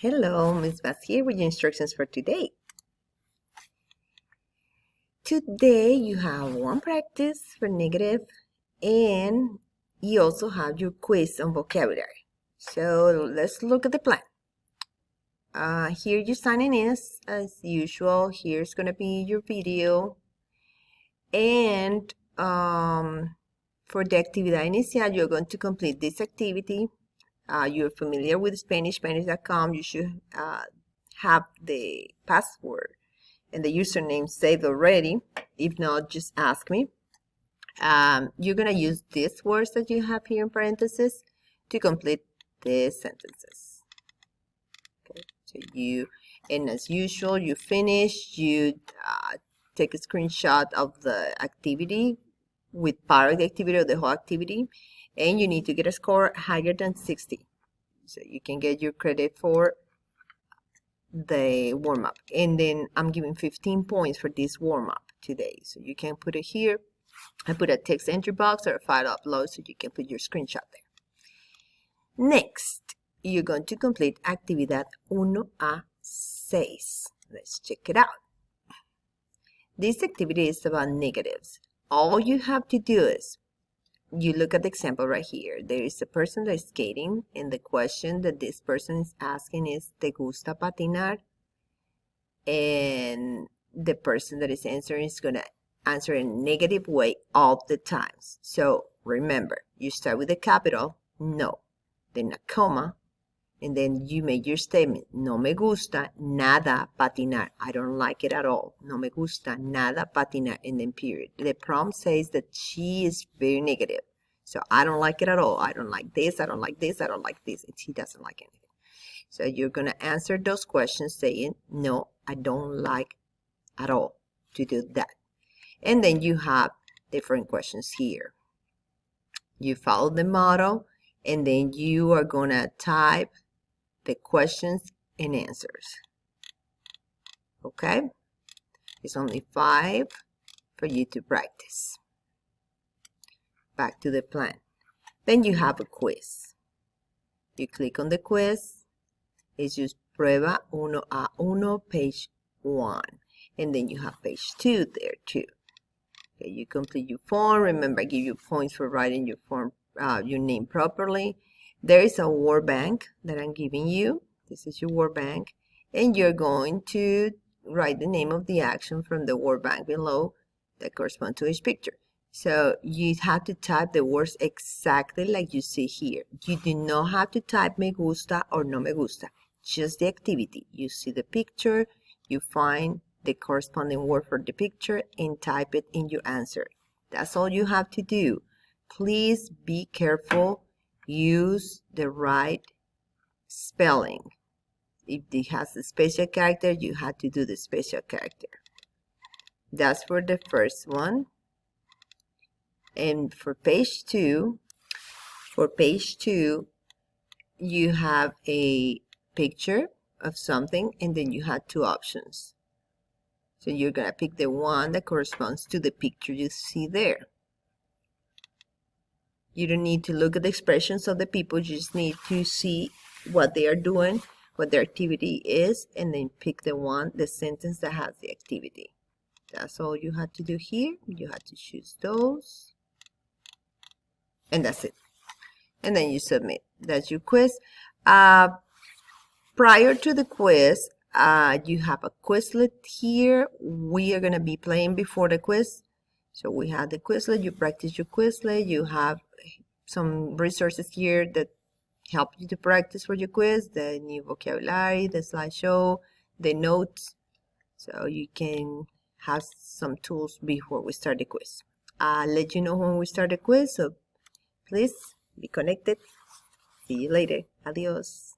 Hello, Ms. Bass here with your instructions for today. Today you have one practice for negative and you also have your quiz on vocabulary. So let's look at the plan. Here you're signing in as usual. Here's going to be your video. And for the actividad inicial, you're going to complete this activity. You're familiar with Spanish.com. You should have the password and the username saved already. If not, just ask me. You're going to use these words that you have here in parentheses to complete the sentences. Okay, so and as usual, you finish, you take a screenshot of the activity with part of the activity or the whole activity, and you need to get a score higher than 60. So you can get your credit for the warm-up. And then I'm giving 15 points for this warm-up today. So you can put it here. I put a text entry box or a file upload so you can put your screenshot there. Next, you're going to complete Actividad 1A-6. Let's check it out. This activity is about negatives. All you have to do is you look at the example right here. There is a person that is skating, and the question that this person is asking is, ¿Te gusta patinar? And the person that is answering is going to answer in a negative way all the times. So remember, you start with a capital, no, then a comma, and then you make your statement. No me gusta nada patinar. I don't like it at all. No me gusta nada patinar, and then period. The prompt says that she is very negative. So I don't like it at all. I don't like this. I don't like this. I don't like this. And she doesn't like anything. So you're going to answer those questions saying, no, I don't like at all to do that. And then you have different questions here. You follow the model, and then you are going to type the questions and answers. Okay? It's only 5 for you to practice. Back to the plan. Then you have a quiz. You click on the quiz. It's just Prueba 1A1, page 1. And then you have page 2 there too. Okay, you complete your form. Remember, I give you points for writing your form, your name properly. There is a word bank that I'm giving you. This is your word bank. And you're going to write the name of the action from the word bank below that correspond to each picture. So you have to type the words exactly like you see here. You do not have to type me gusta or no me gusta. Just the activity. You see the picture, you find the corresponding word for the picture and type it in your answer. That's all you have to do. Please be careful. Use the right spelling. If it has a special character, you have to do the special character. That's for the first one. And for page 2, you have a picture of something, and then you have 2 options. So you're going to pick the one that corresponds to the picture you see there. You don't need to look at the expressions of the people. You just need to see what they are doing, what their activity is, and then pick the sentence that has the activity. That's all you have to do here. You have to choose those. And that's it. And then you submit. That's your quiz. Prior to the quiz, you have a Quizlet here. We are going to be playing before the quiz. So we have the Quizlet. You practice your Quizlet. You have some resources here that help you to practice for your quiz. The new vocabulary, the slideshow, the notes. So you can have some tools before we start the quiz. I'll let you know when we start the quiz. So please be connected. See you later. Adios.